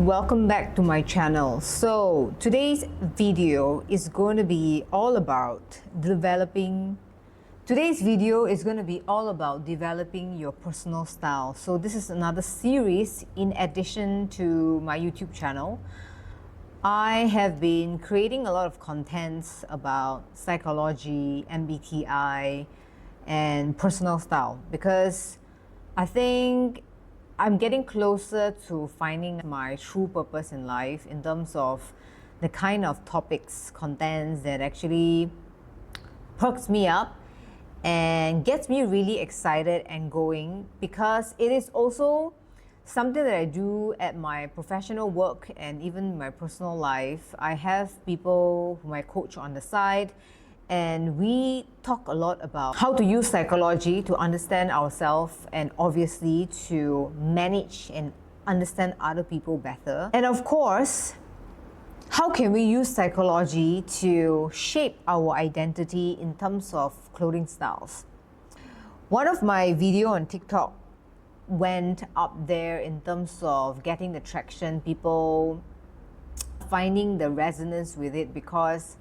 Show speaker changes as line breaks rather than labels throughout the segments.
Welcome back to my channel. So today's video is going to be all about developing your personal style. So this is another series in addition to my YouTube channel. I have been creating a lot of contents about psychology, MBTI, and personal style because I think I'm getting closer to finding my true purpose in life in terms of the kind of topics, contents that actually perks me up and gets me really excited and going, because it is also something that I do at my professional work and even my personal life. I have people whom I coach on the side, and we talk a lot about how to use psychology to understand ourselves and obviously to manage and understand other people better. And of course, how can we use psychology to shape our identity in terms of clothing styles? One of my video on TikTok went up there in terms of getting the traction, people finding the resonance with it, because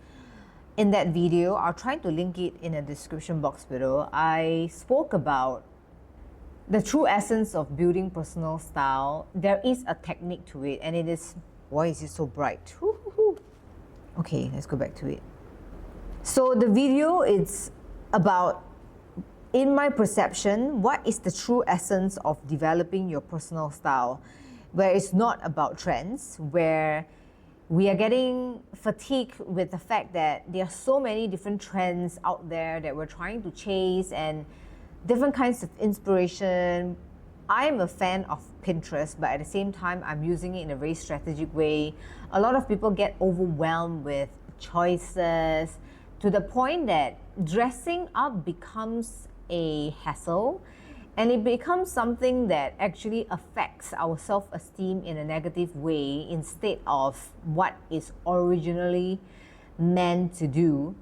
in that video, I'll try to link it in a description box below. I spoke about the true essence of building personal style. There is a technique to it, and it is, why is it so bright? Okay, let's go back to it. So the video is about, in my perception, what is the true essence of developing your personal style, where it's not about trends, where we are getting fatigued with the fact that there are so many different trends out there that we're trying to chase and different kinds of inspiration. I'm a fan of Pinterest, but at the same time, I'm using it in a very strategic way. A lot of people get overwhelmed with choices to the point that dressing up becomes a hassle, and it becomes something that actually affects our self-esteem in a negative way instead of what is originally meant to do,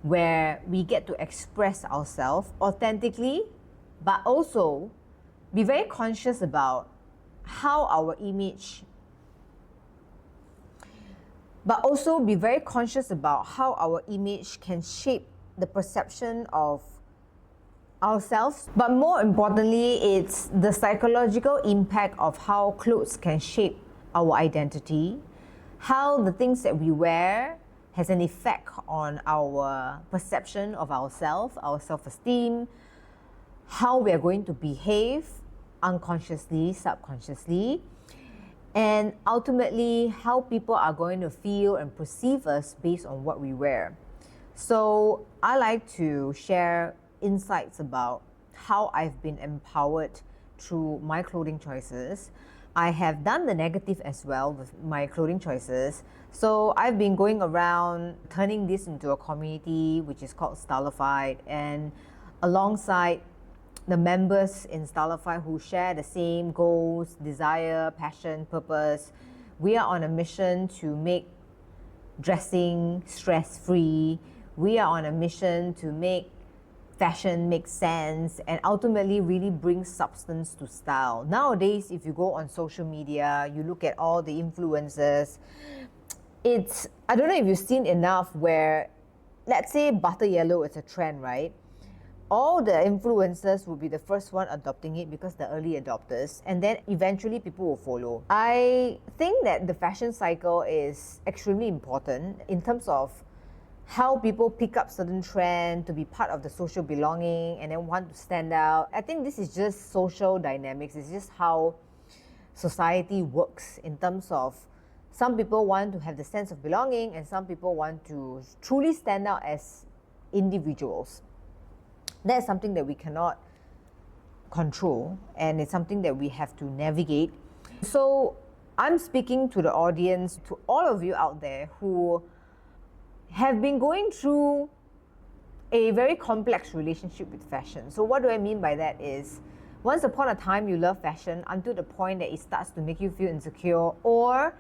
where we get to express ourselves authentically, but also be very conscious about how our image can shape the perception of ourselves. But more importantly, it's the psychological impact of how clothes can shape our identity, how the things that we wear has an effect on our perception of ourselves, our self-esteem, how we are going to behave unconsciously, subconsciously, and ultimately how people are going to feel and perceive us based on what we wear. So I like to share insights about how I've been empowered through my clothing choices. I have done the negative as well with my clothing choices. So I've been going around turning this into a community which is called Stylified, and alongside the members in Stylified who share the same goals, desire, passion, purpose, we are on a mission to make dressing stress-free. We are on a mission to make fashion make sense and ultimately really bring substance to style. Nowadays, if you go on social media, you look at all the influencers, I don't know if you've seen enough where, let's say butter yellow is a trend, right? All the influencers will be the first one adopting it because they're early adopters, and then eventually people will follow. I think that the fashion cycle is extremely important in terms of how people pick up certain trend to be part of the social belonging and then want to stand out. I think this is just social dynamics. It's just how society works in terms of some people want to have the sense of belonging and some people want to truly stand out as individuals. That's something that we cannot control, and it's something that we have to navigate. So I'm speaking to the audience, to all of you out there who have been going through a very complex relationship with fashion. So what do I mean by that is, once upon a time you love fashion until the point that it starts to make you feel insecure or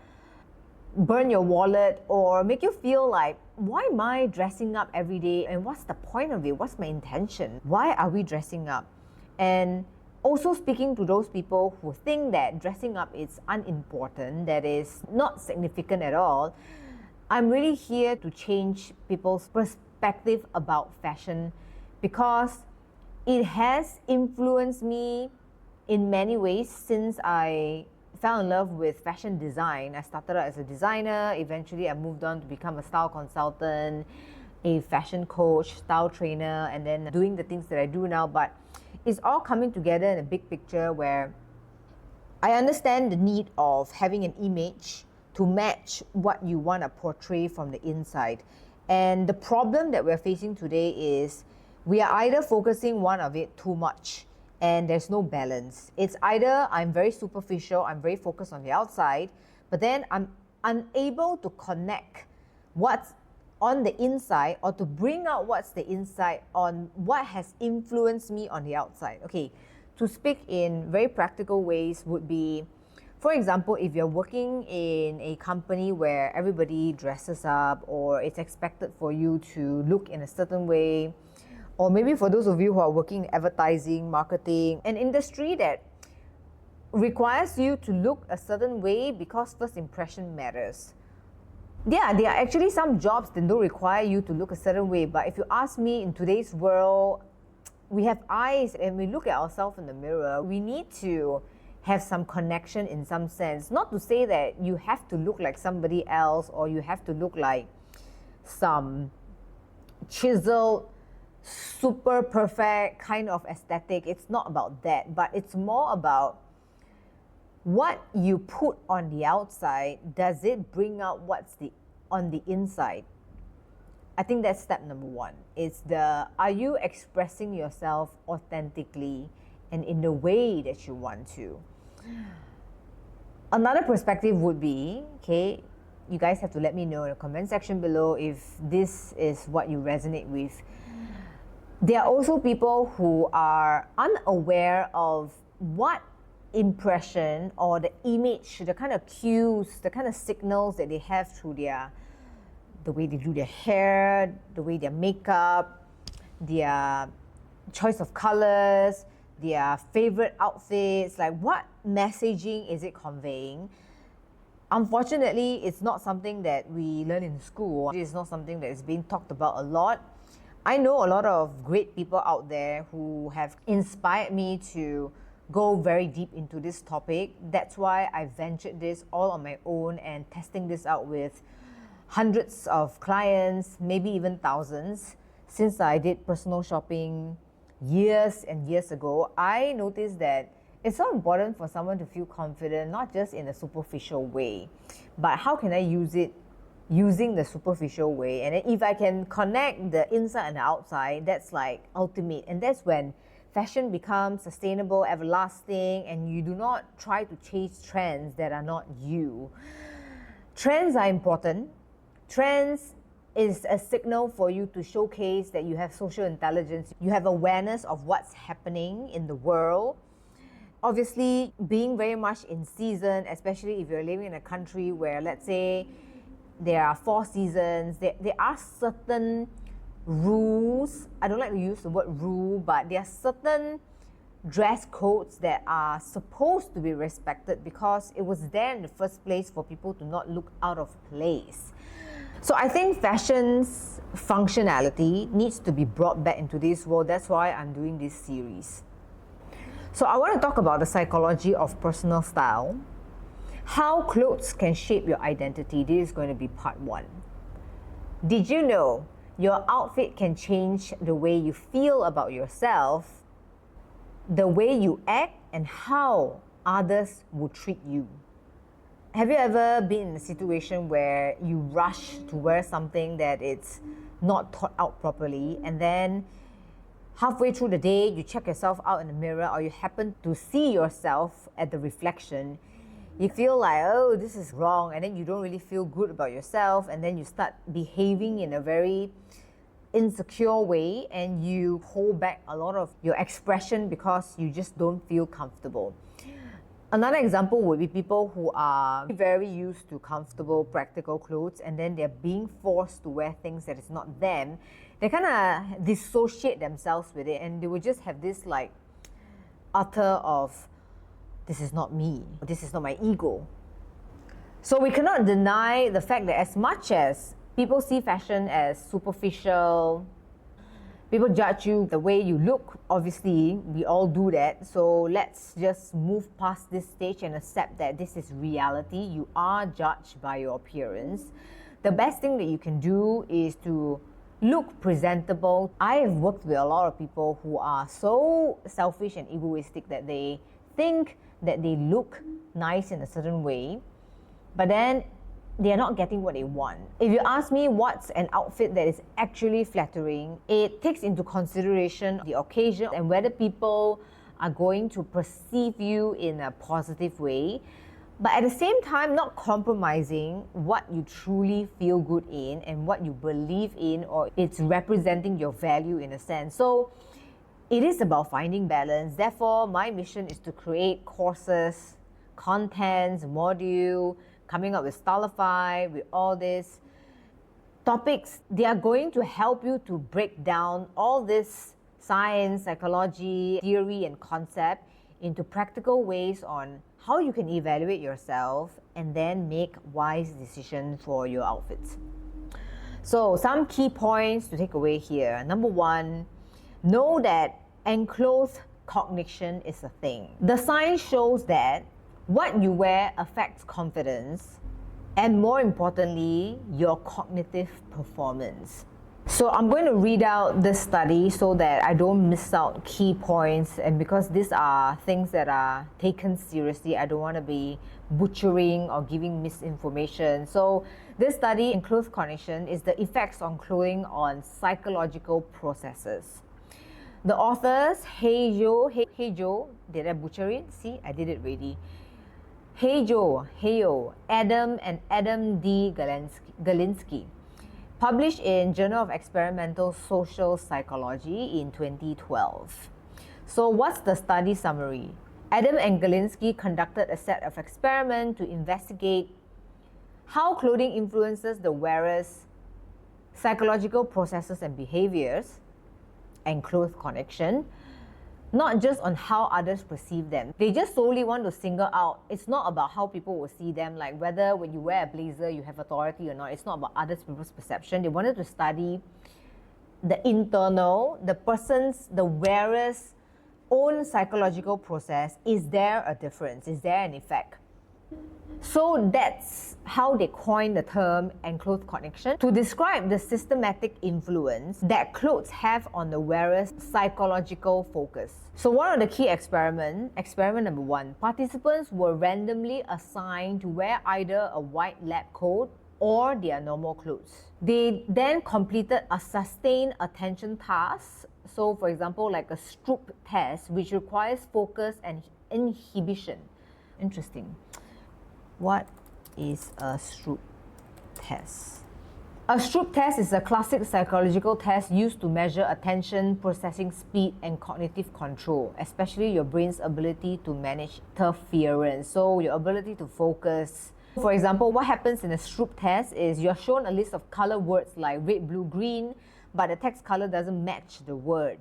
burn your wallet or make you feel like, why am I dressing up every day and what's the point of it? What's my intention? Why are we dressing up? And also speaking to those people who think that dressing up is unimportant, that is not significant at all. I'm really here to change people's perspective about fashion because it has influenced me in many ways since I fell in love with fashion design. I started out as a designer, eventually I moved on to become a style consultant, a fashion coach, style trainer, and then doing the things that I do now. But it's all coming together in a big picture where I understand the need of having an image to match what you want to portray from the inside. And the problem that we're facing today is we are either focusing one of it too much and there's no balance. It's either I'm very superficial, I'm very focused on the outside, but then I'm unable to connect what's on the inside or to bring out what's the inside on what has influenced me on the outside. Okay, to speak in very practical ways would be, for example, if you're working in a company where everybody dresses up or it's expected for you to look in a certain way, or maybe for those of you who are working in advertising, marketing, an industry that requires you to look a certain way because first impression matters. Yeah, there are actually some jobs that don't require you to look a certain way, but if you ask me, in today's world, we have eyes and we look at ourselves in the mirror. We need to have some connection in some sense. Not to say that you have to look like somebody else or you have to look like some chiseled, super perfect kind of aesthetic. It's not about that, but it's more about what you put on the outside. Does it bring out what's on the inside? I think that's step number one. It's are you expressing yourself authentically and in the way that you want to? Another perspective would be, okay, you guys have to let me know in the comment section below if this is what you resonate with. There are also people who are unaware of what impression or the image, the kind of cues, the kind of signals that they have through the way they do their hair, the way their makeup, their choice of colors, their favorite outfits, like what messaging is it conveying? Unfortunately, it's not something that we learn in school. It's not something that is being talked about a lot. I know a lot of great people out there who have inspired me to go very deep into this topic. That's why I ventured this all on my own and testing this out with hundreds of clients, maybe even thousands. Since I did personal shopping years and years ago, I noticed that it's so important for someone to feel confident, not just in a superficial way, but how can I use it using the superficial way? And then if I can connect the inside and the outside, that's like ultimate. And that's when fashion becomes sustainable, everlasting, and you do not try to chase trends that are not you. Trends are important. Trends is a signal for you to showcase that you have social intelligence, you have awareness of what's happening in the world. Obviously, being very much in season, especially if you're living in a country where, let's say, there are 4 seasons, there are certain rules. I don't like to use the word rule, but there are certain dress codes that are supposed to be respected because it was there in the first place for people to not look out of place. So I think fashion's functionality needs to be brought back into this world. That's why I'm doing this series. So I want to talk about the psychology of personal style, how clothes can shape your identity. This is going to be part 1. Did you know your outfit can change the way you feel about yourself, the way you act, and how others will treat you? Have you ever been in a situation where you rush to wear something that it's not thought out properly, and then halfway through the day you check yourself out in the mirror, or you happen to see yourself at the reflection, you feel like, oh, this is wrong, and then you don't really feel good about yourself, and then you start behaving in a very insecure way, and you hold back a lot of your expression because you just don't feel comfortable. Another example would be people who are very used to comfortable, practical clothes, and then they're being forced to wear things that is not them. They kind of dissociate themselves with it, and they will just have this like utter of, this is not me, this is not my ego. So we cannot deny the fact that as much as people see fashion as superficial, people judge you the way you look, obviously, we all do that. So let's just move past this stage and accept that this is reality. You are judged by your appearance. The best thing that you can do is to look presentable. I have worked with a lot of people who are so selfish and egoistic that they think that they look nice in a certain way, but then they are not getting what they want. If you ask me what's an outfit that is actually flattering, it takes into consideration the occasion and whether people are going to perceive you in a positive way, but at the same time not compromising what you truly feel good in and what you believe in, or it's representing your value in a sense. So it is about finding balance. Therefore, my mission is to create courses, contents, module, coming up with Stylify, with all these topics. They are going to help you to break down all this science, psychology, theory, and concept into practical ways on how you can evaluate yourself and then make wise decisions for your outfits. So some key points to take away here. Number one, know that enclothed cognition is a thing. The science shows that what you wear affects confidence and, more importantly, your cognitive performance. So I'm going to read out this study so that I don't miss out key points, and because these are things that are taken seriously, I don't want to be butchering or giving misinformation. So this study, Enclothed Cognition, is the effects on clothing on psychological processes. The authors, Heijo, did I butcher it? See, I did it already. Heijo, Adam and Adam D. Galinsky, published in Journal of Experimental Social Psychology in 2012. So what's the study summary? Adam and Galinsky conducted a set of experiments to investigate how clothing influences the wearer's psychological processes and behaviors, enclothed connection, not just on how others perceive them. They just solely want to single out. It's not about how people will see them, like whether when you wear a blazer you have authority or not. It's not about other people's perception. They wanted to study the internal, the wearer's own psychological process. Is there a difference? Is there an effect? So that's how they coined the term enclothed connection, to describe the systematic influence that clothes have on the wearer's psychological focus. So one of the key experiment number one, participants were randomly assigned to wear either a white lab coat or their normal clothes. They then completed a sustained attention task. So for example, like a Stroop test, which requires focus and inhibition. Interesting. What is a Stroop test? A Stroop test is a classic psychological test used to measure attention, processing speed, and cognitive control, especially your brain's ability to manage interference, so your ability to focus. For example, what happens in a Stroop test is you're shown a list of color words like red, blue, green, but the text color doesn't match the word.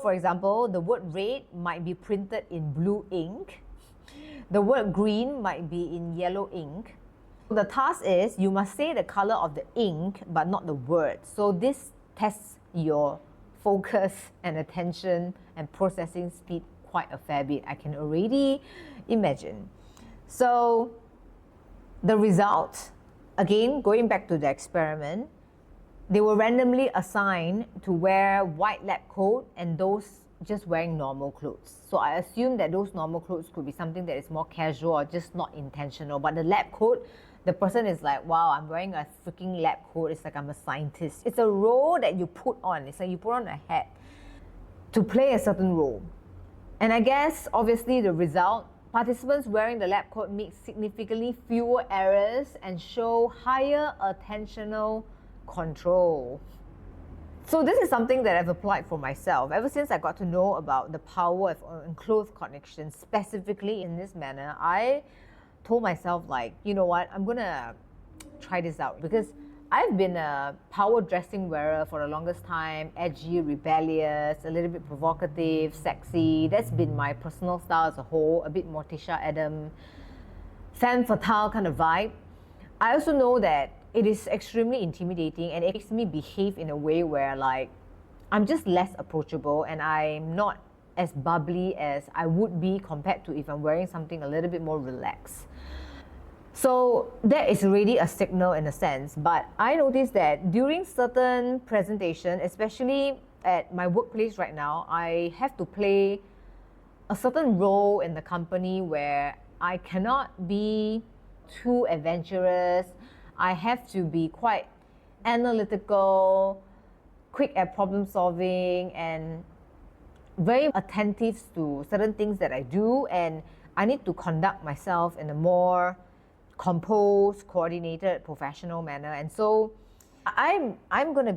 For example, the word red might be printed in blue ink. The word green might be in yellow ink. The task is you must say the color of the ink but not the word. So this tests your focus and attention and processing speed quite a fair bit. I can already imagine. So the result, again, going back to the experiment, they were randomly assigned to wear white lab coat and those just wearing normal clothes. So I assume that those normal clothes could be something that is more casual or just not intentional. But the lab coat, the person is like, wow, I'm wearing a freaking lab coat. It's like I'm a scientist. It's a role that you put on. It's like you put on a hat to play a certain role. And I guess, obviously, the result, participants wearing the lab coat make significantly fewer errors and show higher attentional control. So this is something that I've applied for myself. Ever since I got to know about the power of enclothed connection, specifically in this manner, I told myself, like, you know what, I'm gonna try this out, because I've been a power dressing wearer for the longest time, edgy, rebellious, a little bit provocative, sexy. That's been my personal style as a whole, a bit Morticia Adam, femme fatale kind of vibe. I also know that it is extremely intimidating and it makes me behave in a way where like I'm just less approachable and I'm not as bubbly as I would be compared to if I'm wearing something a little bit more relaxed. So that is already a signal in a sense, but I noticed that during certain presentation, especially at my workplace right now, I have to play a certain role in the company where I cannot be too adventurous. I have to be quite analytical, quick at problem solving, and very attentive to certain things that I do, and I need to conduct myself in a more composed, coordinated, professional manner. And so I'm gonna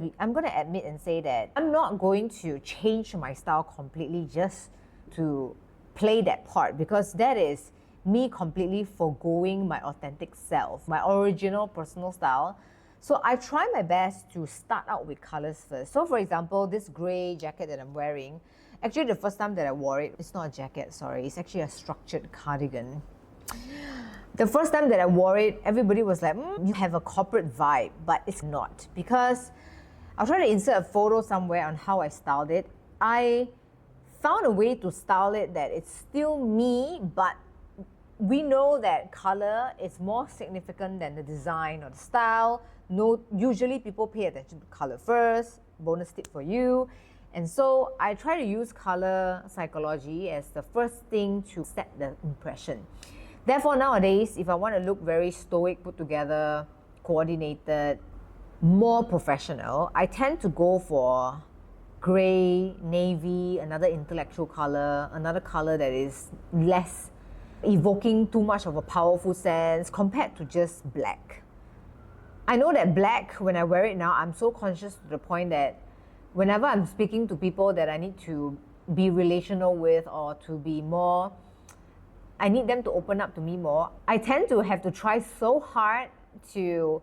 admit and say that I'm not going to change my style completely just to play that part, because that is me completely foregoing my authentic self, my original personal style. So I try my best to start out with colors first. So for example, this gray jacket that I'm wearing, actually the first time that I wore it, it's not a jacket, sorry, it's actually a structured cardigan. The first time that I wore it, everybody was like, you have a corporate vibe, but it's not. Because I'll try to insert a photo somewhere on how I styled it. I found a way to style it that it's still me, but we know that color is more significant than the design or the style. No, usually people pay attention to color first, bonus tip for you. And so I try to use color psychology as the first thing to set the impression. Therefore, nowadays, if I want to look very stoic, put together, coordinated, more professional, I tend to go for gray, navy, another intellectual color, another color that is less evoking too much of a powerful sense compared to just black. I know that black, when I wear it now, I'm so conscious to the point that whenever I'm speaking to people that I need to be relational with or to be more, I need them to open up to me more, I tend to have to try so hard to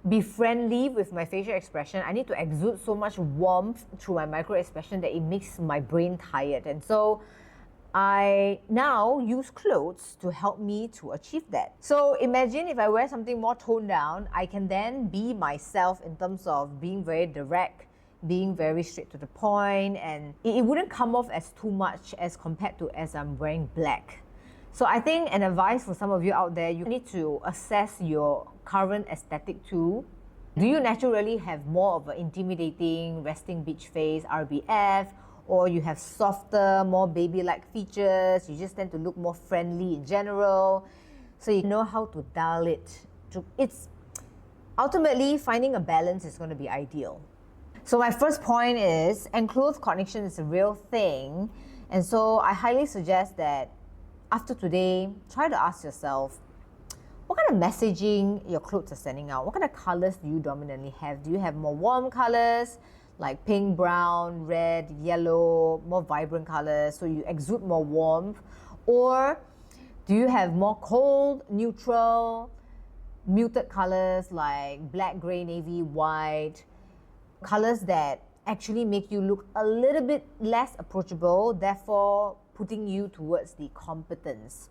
be friendly with my facial expression. I need to exude so much warmth through my micro expression that it makes my brain tired. And so I now use clothes to help me to achieve that. So imagine if I wear something more toned down, I can then be myself in terms of being very direct, being very straight to the point, and it wouldn't come off as too much as compared to as I'm wearing black. So I think an advice for some of you out there, you need to assess your current aesthetic too. Do you naturally have more of an intimidating resting beach face, RBF, or you have softer, more baby-like features, you just tend to look more friendly in general, so you know how to dial it. It's ultimately finding a balance is going to be ideal. So my first point is enclothed cognition is a real thing, and so I highly suggest that after today, try to ask yourself, what kind of messaging your clothes are sending out? What kind of colors do you dominantly have? Do you have more warm colors like pink, brown, red, yellow, more vibrant colors, so you exude more warmth? Or do you have more cold, neutral, muted colors like black, gray, navy, white, colors that actually make you look a little bit less approachable, therefore putting you towards the competence?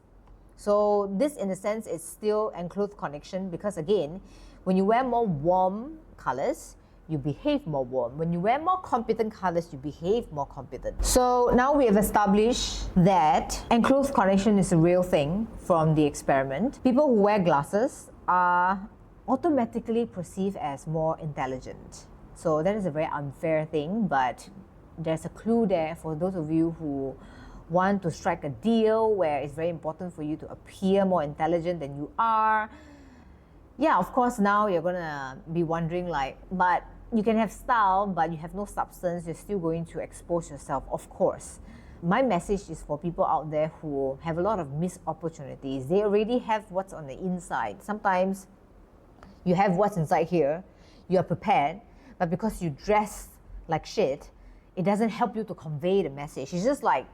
So this, in a sense, is still enclothed cognition, because again, when you wear more warm colors, you behave more warm. When you wear more competent colors, you behave more competent. So now we have established that enclothed cognition is a real thing from the experiment. People who wear glasses are automatically perceived as more intelligent. So that is a very unfair thing, but there's a clue there for those of you who want to strike a deal where it's very important for you to appear more intelligent than you are. Yeah, of course, now you're gonna be wondering like, but you can have style, but you have no substance, you're still going to expose yourself, of course. My message is for people out there who have a lot of missed opportunities. They already have what's on the inside. Sometimes you have what's inside here, you're prepared, but because you dress like shit, it doesn't help you to convey the message. It's just like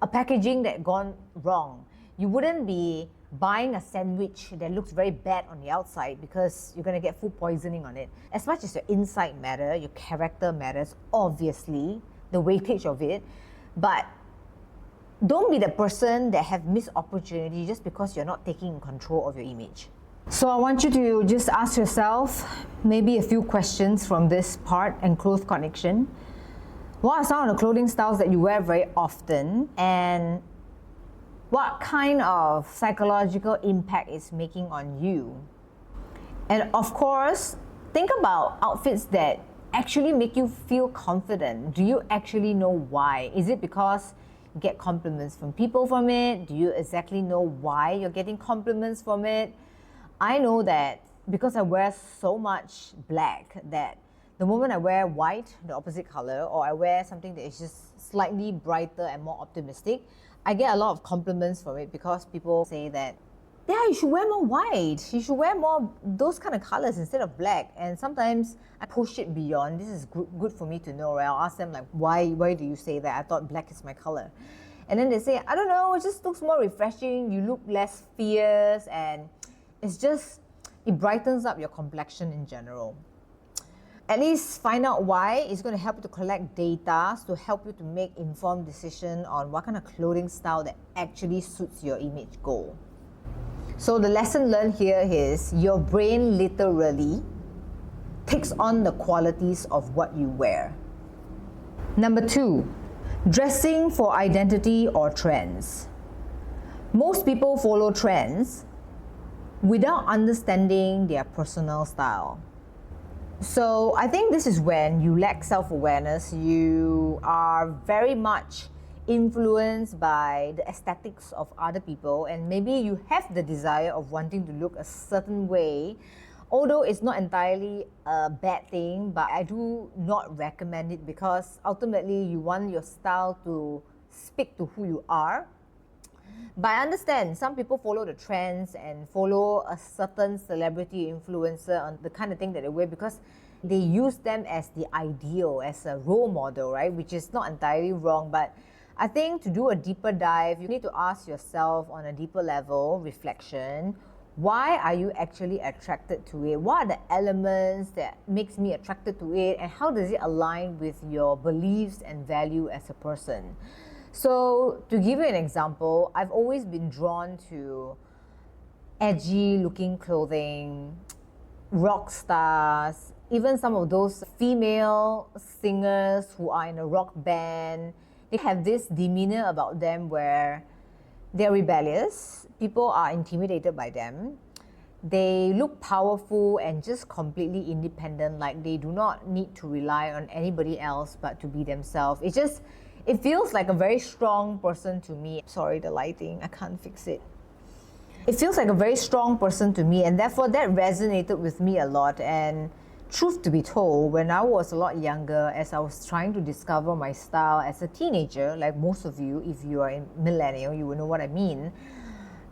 a packaging that gone wrong. You wouldn't be buying a sandwich that looks very bad on the outside because you're going to get food poisoning on it. As much as your inside matter, your character matters, obviously, the weightage of it, but don't be the person that have missed opportunity just because you're not taking control of your image. So I want you to just ask yourself maybe a few questions from this part, Enclothed Cognition. What are some of the clothing styles that you wear very often, and what kind of psychological impact it's making on you? And of course, think about outfits that actually make you feel confident. Do you actually know why? Is it because you get compliments from people from it? Do you exactly know why you're getting compliments from it? I know that because I wear so much black that the moment I wear white, the opposite color, or I wear something that is just slightly brighter and more optimistic, I get a lot of compliments from it because people say that, yeah, you should wear more white. You should wear more those kind of colors instead of black. And sometimes I push it beyond. This is good for me to know, right? I'll ask them like, why do you say that? I thought black is my color. And then they say, I don't know, it just looks more refreshing. You look less fierce, and it brightens up your complexion in general. At least find out why. It's going to help you to collect data to help you to make informed decision on what kind of clothing style that actually suits your image goal. So the lesson learned here is your brain literally takes on the qualities of what you wear. Number 2, dressing for identity or trends. Most people follow trends without understanding their personal style. So I think this is when you lack self-awareness. You are very much influenced by the aesthetics of other people, and maybe you have the desire of wanting to look a certain way, although it's not entirely a bad thing, but I do not recommend it because ultimately you want your style to speak to who you are. But I understand some people follow the trends and follow a certain celebrity influencer on the kind of thing that they wear because they use them as the ideal, as a role model, right? Which is not entirely wrong, but I think to do a deeper dive, you need to ask yourself on a deeper level, reflection, why are you actually attracted to it? What are the elements that makes me attracted to it, and how does it align with your beliefs and value as a person? So to give you an example, I've always been drawn to edgy looking clothing, rock stars, even some of those female singers who are in a rock band. They have this demeanor about them where they're rebellious, people are intimidated by them, they look powerful and just completely independent, like they do not need to rely on anybody else but to be themselves. It feels like a very strong person to me. Sorry, the lighting, I can't fix it. It feels like a very strong person to me, and therefore that resonated with me a lot. And truth to be told, when I was a lot younger, as I was trying to discover my style as a teenager, like most of you, if you are in millennial, you will know what I mean.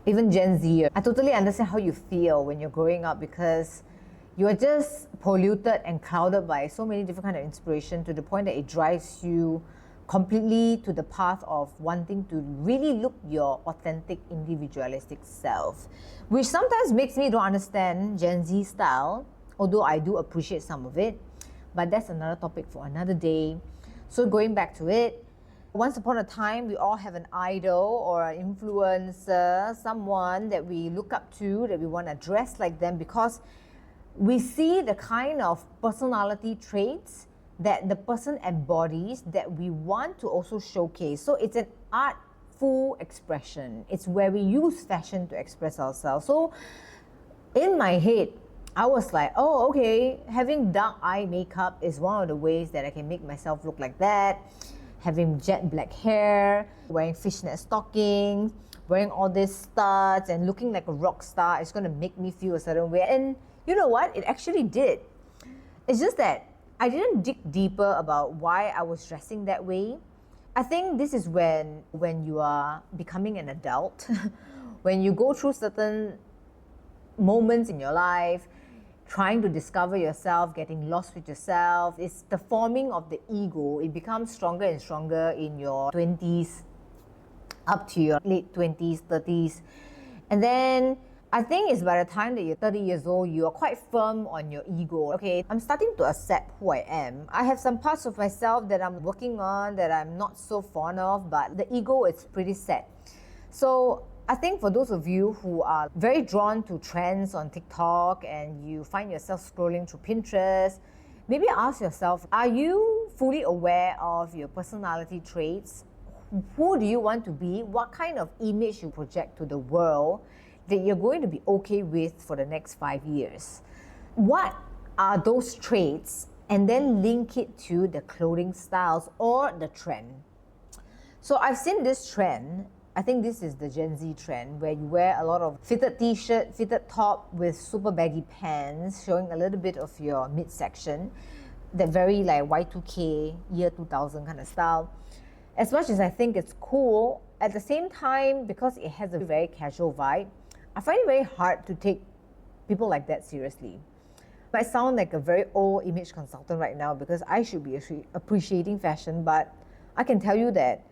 Even Gen Z, I totally understand how you feel when you're growing up because you are just polluted and clouded by so many different kinds of inspiration to the point that it drives you completely to the path of wanting to really look your authentic individualistic self, which sometimes makes me don't understand Gen Z style, although I do appreciate some of it, but that's another topic for another day. So going back to it, once upon a time, we all have an idol or an influencer, someone that we look up to, that we want to dress like them because we see the kind of personality traits that the person embodies that we want to also showcase. So it's an artful expression. It's where we use fashion to express ourselves. So in my head, I was like, oh, okay, having dark eye makeup is one of the ways that I can make myself look like that. Having jet black hair, wearing fishnet stockings, wearing all these studs and looking like a rock star is going to make me feel a certain way. And you know what? It actually did. It's just that I didn't dig deeper about why I was dressing that way. I think this is when you are becoming an adult, when you go through certain moments in your life, trying to discover yourself, getting lost with yourself. It's the forming of the ego. It becomes stronger and stronger in your 20s, up to your late 20s, 30s. And then I think it's by the time that you're 30 years old, you're quite firm on your ego. Okay, I'm starting to accept who I am. I have some parts of myself that I'm working on that I'm not so fond of, but the ego is pretty set. So I think for those of you who are very drawn to trends on TikTok and you find yourself scrolling through Pinterest, maybe ask yourself, are you fully aware of your personality traits? Who do you want to be? What kind of image you project to the world that you're going to be okay with for the next 5 years? What are those traits? And then link it to the clothing styles or the trend. So I've seen this trend. I think this is the Gen Z trend where you wear a lot of fitted t-shirt, fitted top with super baggy pants, showing a little bit of your midsection. That very like Y2K, year 2000 kind of style. As much as I think it's cool, at the same time, because it has a very casual vibe, I find it very hard to take people like that seriously. I sound like a very old image consultant right now because I should be appreciating fashion, but I can tell you that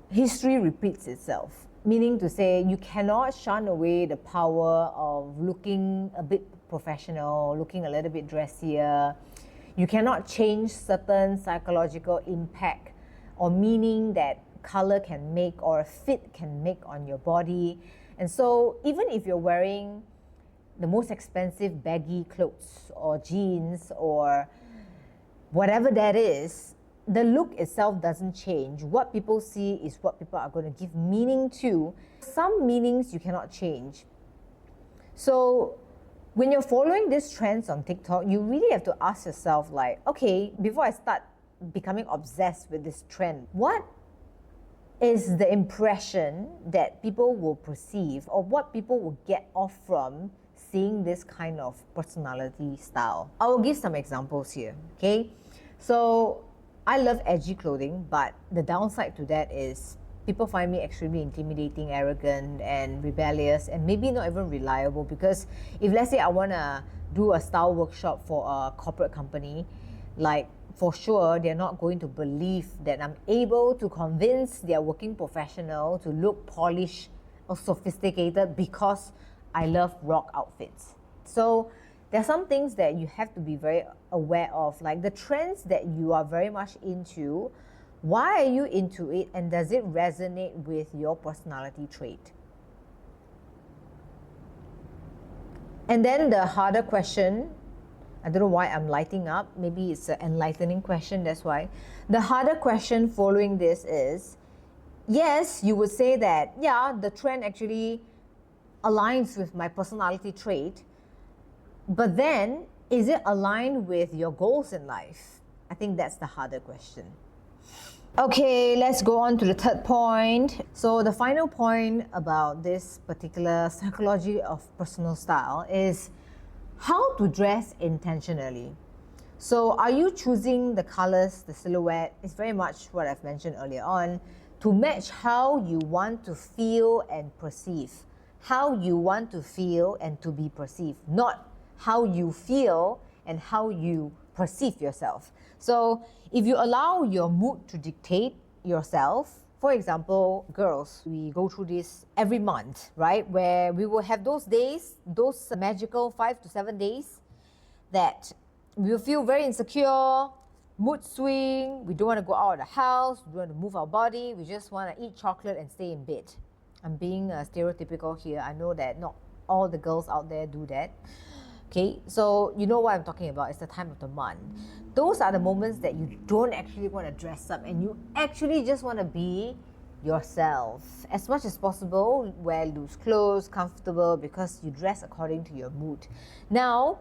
history repeats itself. Meaning to say, you cannot shun away the power of looking a bit professional, looking a little bit dressier. You cannot change certain psychological impact or meaning that color can make or fit can make on your body. And so even if you're wearing the most expensive baggy clothes or jeans or whatever that is, the look itself doesn't change. What people see is what people are going to give meaning to. Some meanings you cannot change. So when you're following these trends on TikTok, you really have to ask yourself like, okay, before I start becoming obsessed with this trend, what is the impression that people will perceive or what people will get off from seeing this kind of personality style? I will give some examples here, okay? So I love edgy clothing, but the downside to that is people find me extremely intimidating, arrogant, and rebellious, and maybe not even reliable, because if let's say I want to do a style workshop for a corporate company, like for sure they're not going to believe that I'm able to convince their working professional to look polished or sophisticated because I love rock outfits. So there are some things that you have to be very aware of, like the trends that you are very much into. Why are you into it, and does it resonate with your personality trait? And then the harder question, I don't know why I'm lighting up, maybe it's an enlightening question, that's why. The harder question following this is, yes, you would say that, yeah, the trend actually aligns with my personality trait, but then is it aligned with your goals in life? I think that's the harder question. Okay, let's go on to the third point. So the final point about this particular psychology of personal style is how to dress intentionally. So are you choosing the colors, the silhouette? It's very much what I've mentioned earlier on, to match how you want to feel and perceive. How you want to feel and to be perceived, not how you feel and how you perceive yourself. So if you allow your mood to dictate yourself, for example, girls, we go through this every month, right? Where we will have those days, those magical 5 to 7 days that we will feel very insecure, mood swing, we don't want to go out of the house, we don't want to move our body, we just want to eat chocolate and stay in bed. I'm being stereotypical here. I know that not all the girls out there do that. Okay, so you know what I'm talking about. It's the time of the month. Those are the moments that you don't actually want to dress up and you actually just want to be yourself. As much as possible, wear loose clothes, comfortable, because you dress according to your mood. Now,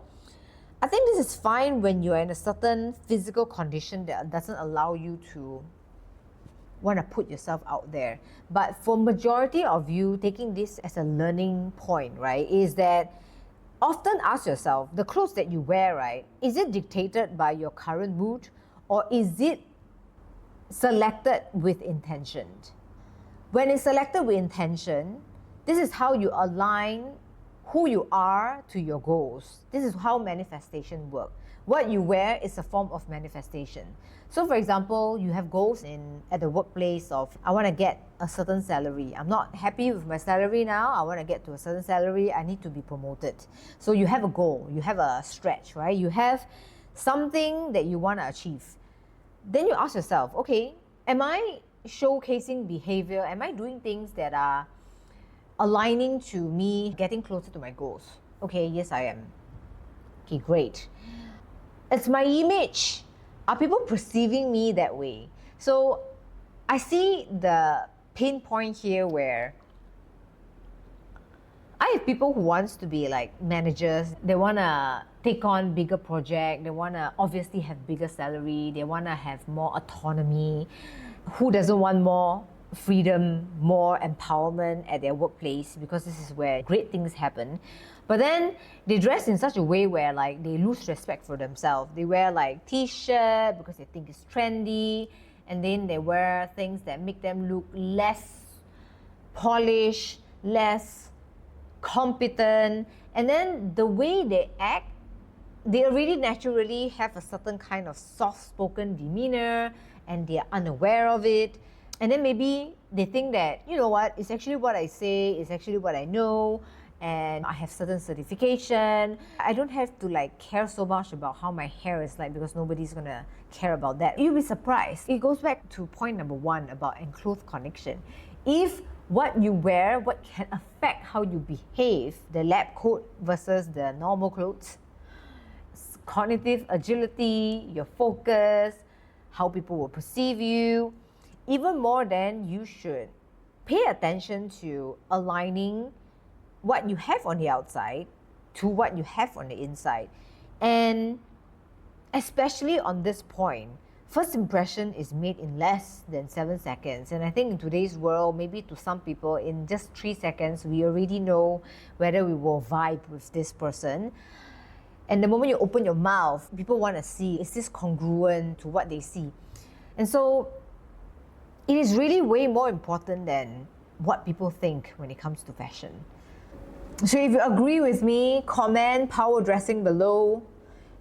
I think this is fine when you're in a certain physical condition that doesn't allow you to want to put yourself out there. But for majority of you, taking this as a learning point, right, is that often ask yourself, the clothes that you wear, right, is it dictated by your current mood or is it selected with intention? When it's selected with intention, this is how you align who you are to your goals. This is how manifestation works. What you wear is a form of manifestation. So for example, you have goals at the workplace of, I want to get a certain salary. I'm not happy with my salary now. I want to get to a certain salary. I need to be promoted. So you have a goal, you have a stretch, right? You have something that you want to achieve. Then you ask yourself, okay, am I showcasing behavior? Am I doing things that are aligning to me getting closer to my goals? Okay, yes, I am. Okay, great. It's my image. Are people perceiving me that way? So I see the pinpoint here where I have people who wants to be like managers. They want to take on bigger project. They want to obviously have bigger salary. They want to have more autonomy. Who doesn't want more freedom, more empowerment at their workplace? Because this is where great things happen. But then they dress in such a way where like they lose respect for themselves. They wear like t-shirt because they think it's trendy, and then they wear things that make them look less polished, less competent, and then the way they act, they already naturally have a certain kind of soft-spoken demeanor, and they are unaware of it. And then maybe they think that, you know what, it's actually what I say, it's actually what I know, and I have certain certification. I don't have to like care so much about how my hair is like, because nobody's gonna care about that. You'll be surprised. It goes back to point number 1 about enclothed connection. If what you wear, what can affect how you behave, the lab coat versus the normal clothes, cognitive agility, your focus, how people will perceive you, even more than you should pay attention to aligning what you have on the outside to what you have on the inside. And especially on this point, first impression is made in less than 7 seconds. And I think in today's world, maybe to some people, in just 3 seconds, we already know whether we will vibe with this person. And the moment you open your mouth, people want to see, is this congruent to what they see? And so it is really way more important than what people think when it comes to fashion. So if you agree with me, comment power dressing below.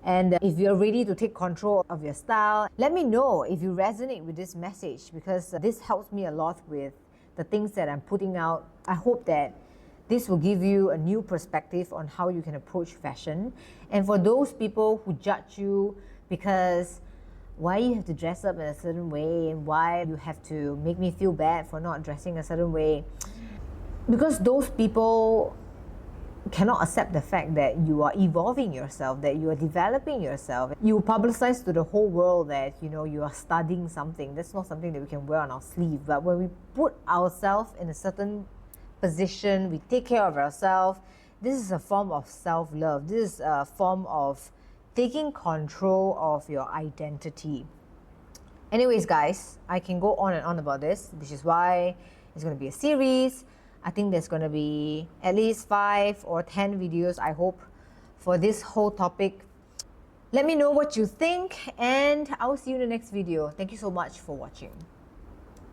And if you're ready to take control of your style, let me know if you resonate with this message, because this helps me a lot with the things that I'm putting out. I hope that this will give you a new perspective on how you can approach fashion. And for those people who judge you because why you have to dress up in a certain way and why you have to make me feel bad for not dressing a certain way, because those people cannot accept the fact that you are evolving yourself, that you are developing yourself. You publicize to the whole world that, you know, you are studying something. That's not something that we can wear on our sleeve. But when we put ourselves in a certain position, we take care of ourselves, this is a form of self-love. This is a form of taking control of your identity. Anyways, guys, I can go on and on about this, which is why it's going to be a series. I think there's going to be at least 5 or 10 videos, I hope, for this whole topic. Let me know what you think, and I'll see you in the next video. Thank you so much for watching.